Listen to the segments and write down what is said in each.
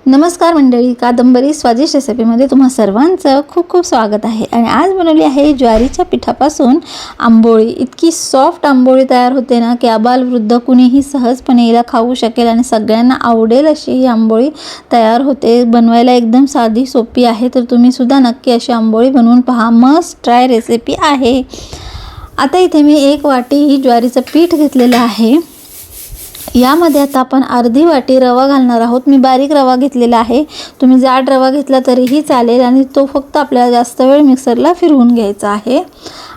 नमस्कार मंडळी, कादंबरी स्वादिष्ट रेसिपीमध्ये तुम्हा सर्वांचं खूप खूप स्वागत आहे। आणि आज बनवली आहे ज्वारीच्या पिठापासून आंबोळी। इतकी सॉफ्ट आंबोळी तयार होते ना की आबालवृद्ध कुणीही सहजपणे हिला खाऊ शकेल आणि सगळ्यांना आवडेल अशी ही आंबोळी तयार होते। बनवायला एकदम साधी सोपी आहे, तर तुम्ही सुद्धा नक्की अशी आंबोळी बनवून पहा। मस्ट ट्राय रेसिपी आहे। आता इथे मी 1 वाटी ही ज्वारीचं पीठ घेतलेलं आहे। यामध्ये आता आपण अर्धी वाटी रवा घालणार आहोत। मी बारीक रवा घेतलेला आहे, तुम्ही जाड रवा घेतला तरीही चालेल आणि तो फक्त आपल्याला जास्त वेळ मिक्सरला फिरवून घ्यायचा आहे।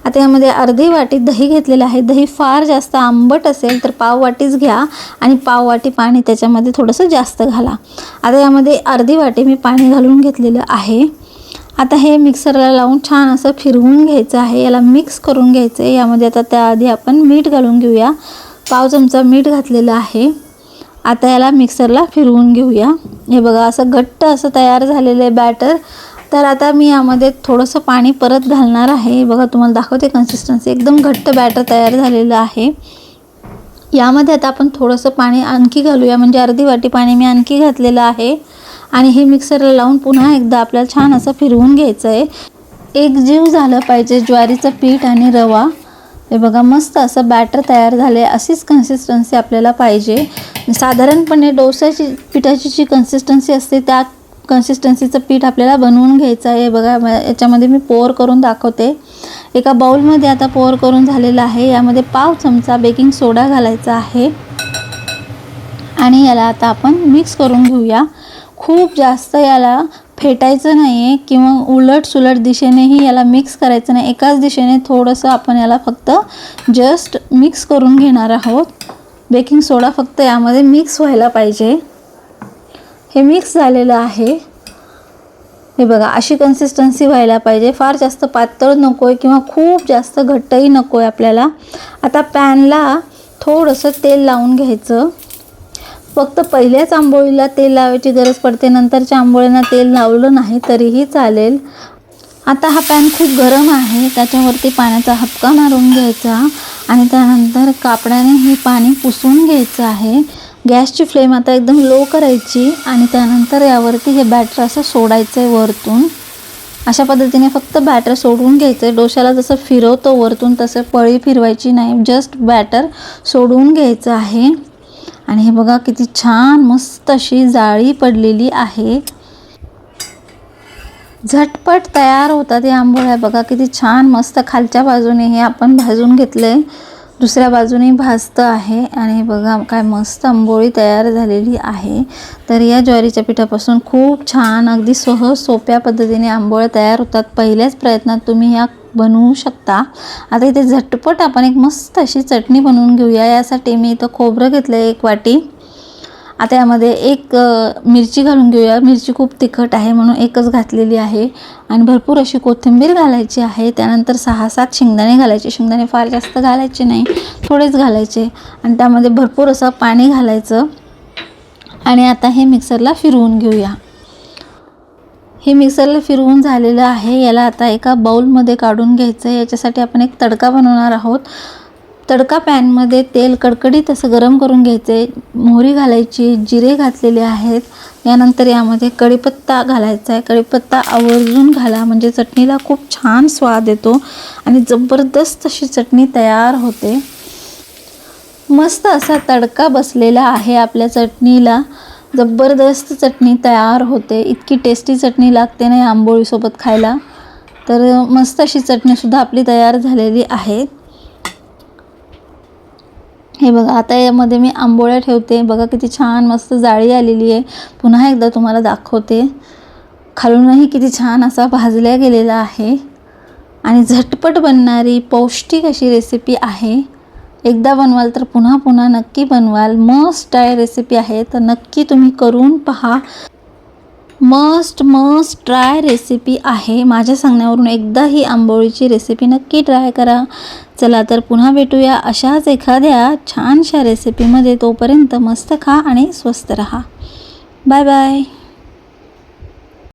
आता यामध्ये अर्धी वाटी दही घेतलेलं आहे। दही फार जास्त आंबट असेल तर पाव वाटीच घ्या आणि पाव वाटी पाणी त्याच्यामध्ये थोडंसं जास्त घाला। आता यामध्ये अर्धी वाटी मी पाणी घालून घेतलेलं आहे। आता हे मिक्सरला लावून छान असं फिरवून घ्यायचं आहे, याला मिक्स करून घ्यायचं आहे। यामध्ये आता त्याआधी आपण मीठ घालून घेऊया। पाव चमचा मीठ घातलेलं आहे। आता याला मिक्सरला फिरवून घेऊया। हे बघा असं घट्ट असं तयार झालेलं आहे बॅटर। तर आता मी यामध्ये थोडंसं पाणी परत घालणार आहे। बघा तुम्हाला दाखवते कन्सिस्टन्सी, एकदम घट्ट बॅटर तयार झालेलं आहे। यामध्ये आता आपण थोडंसं पाणी आणखी घालूया, म्हणजे अर्धी वाटी पाणी मी आणखी घातलेलं आहे। आणि हे मिक्सरला लावून पुन्हा एकदा आपल्याला छान असं फिरवून घ्यायचं आहे। एकजीव झालं पाहिजे ज्वारीचं पीठ आणि रवा। हे बघा मस्त असं बॅटर तयार झाले। अशीच कन्सिस्टन्सी आपल्याला पाहिजे। साधारणपणे डोसाची पिठाची जी कन्सिस्टन्सी असते त्या कन्सिस्टन्सीचं पीठ आपल्याला बनवून घ्यायचं आहे। बघा याच्यामध्ये मी पोर करून दाखवते। एका बाउलमध्ये आता पोर करून झालेलं आहे। यामध्ये पाव चमचा बेकिंग सोडा घालायचा आहे आणि याला आता आपण मिक्स करून घेऊया। खूप जास्त याला फेटायचं नाही आहे किंवा उलट सुलट दिशेनेही याला मिक्स करायचं नाही। एकाच दिशेने थोडंसं आपण याला फक्त जस्ट मिक्स करून घेणार आहोत। बेकिंग सोडा फक्त यामध्ये मिक्स व्हायला पाहिजे। हे मिक्स झालेलं आहे। हे बघा अशी कन्सिस्टन्सी व्हायला पाहिजे। फार जास्त पातळ नको आहे किंवा खूप जास्त घट्टही नको आहे आपल्याला। आता पॅनला थोडंसं तेल लावून घ्यायचं। फक्त पहिल्याच आंबोळीला तेल लावायची गरज पडते, नंतरच्या आंबोळींना तेल लावलं नाही तरीही चालेल। आता हा पॅन खूप गरम आहे, त्याच्यावरती पाण्याचा हबका मारून घ्यायचा आणि त्यानंतर कापडाने हे पाणी पुसून घ्यायचं आहे। गॅसची फ्लेम आता एकदम लो करायची आणि त्यानंतर यावरती हे बॅटर असं सोडायचं आहे वरतून। अशा पद्धतीने फक्त बॅटर सोडून घ्यायचं आहे। डोशाला जसं फिरवतो वरतून तसं पळी फिरवायची नाही, जस्ट बॅटर सोडून घ्यायचं आहे। आणि हे बघा किती छान मस्त अशी जाळी पडलेली आहे। झटपट तयार होतात या आंबोळ्या। बघा किती छान मस्त खालच्या बाजूने हे आपण भाजून घेतले, दुसऱ्या बाजूने भाजतं आहे आणि हे बघा काय मस्त आंबोळी तयार झालेली आहे। तर या ज्वारीच्या पिठापासून खूप छान अगदी सहज सोप्या पद्धतीने आंबोळ्या तयार होतात। पहिल्याच प्रयत्नात तुम्ही या बनवू शकता। आता इथे झटपट आपण एक मस्त अशी चटणी बनवून घेऊया। यासाठी मी इथं खोबरं घेतलं 1 वाटी। आता यामध्ये 1 मिरची घालून घेऊया। मिरची खूप तिखट आहे म्हणून 1च घातलेली आहे आणि भरपूर अशी कोथिंबीर घालायची आहे। त्यानंतर 6-7 शेंगदाणे घालायचे। शेंगदाणे फार जास्त घालायचे नाही, थोडेच घालायचे आणि त्यामध्ये भरपूर असं पाणी घालायचं आणि आता हे मिक्सरला फिरवून घेऊया। हे मिक्सरला फिरवून झालेलं आहे। याला आता एका बाउलमध्ये काढून घ्यायचं आहे। याच्यासाठी आपण एक तडका बनवणार आहोत। तडका पॅनमध्ये तेल कडकडीत असं गरम करून घ्यायचं आहे। मोहरी घालायची, जिरे घातलेले आहेत। यानंतर यामध्ये कढीपत्ता घालायचा आहे। कढीपत्ता आवर्जून घाला, म्हणजे चटणीला खूप छान स्वाद येतो आणि जबरदस्त अशी चटणी तयार होते। मस्त असा तडका बसलेला आहे आपल्या चटणीला। जबरदस्त चटणी तयार होते। इतकी टेस्टी चटणी लागते ना आंबोळीसोबत खायला। तर मस्त अशी चटणीसुद्धा आपली तयार झालेली आहे। हे बघा आता यामध्ये मी आंबोळ्या ठेवते। बघा किती छान मस्त जाळी आलेली आहे। पुन्हा एकदा तुम्हाला दाखवते। खालूनही किती छान असा भाजल्या गेलेला आहे आणि झटपट बनणारी पौष्टिक अशी रेसिपी आहे। एकदा बनवाल तर पुन्हा पुन्हा नक्की बनवाल। मस्ट ट्राय रेसिपी आहे, तर नक्की तुम्ही करून पहा। मस्ट ट्राय रेसिपी आहे। माझ्या सांगण्यावरून एकदा ही आंबोळीची रेसिपी नक्की ट्राय करा। चला तर पुन्हा भेटूया अशाच एखाद्या छानशा रेसिपीमध्ये। तोपर्यंत मस्त खा आणि स्वस्त रहा। Bye bye.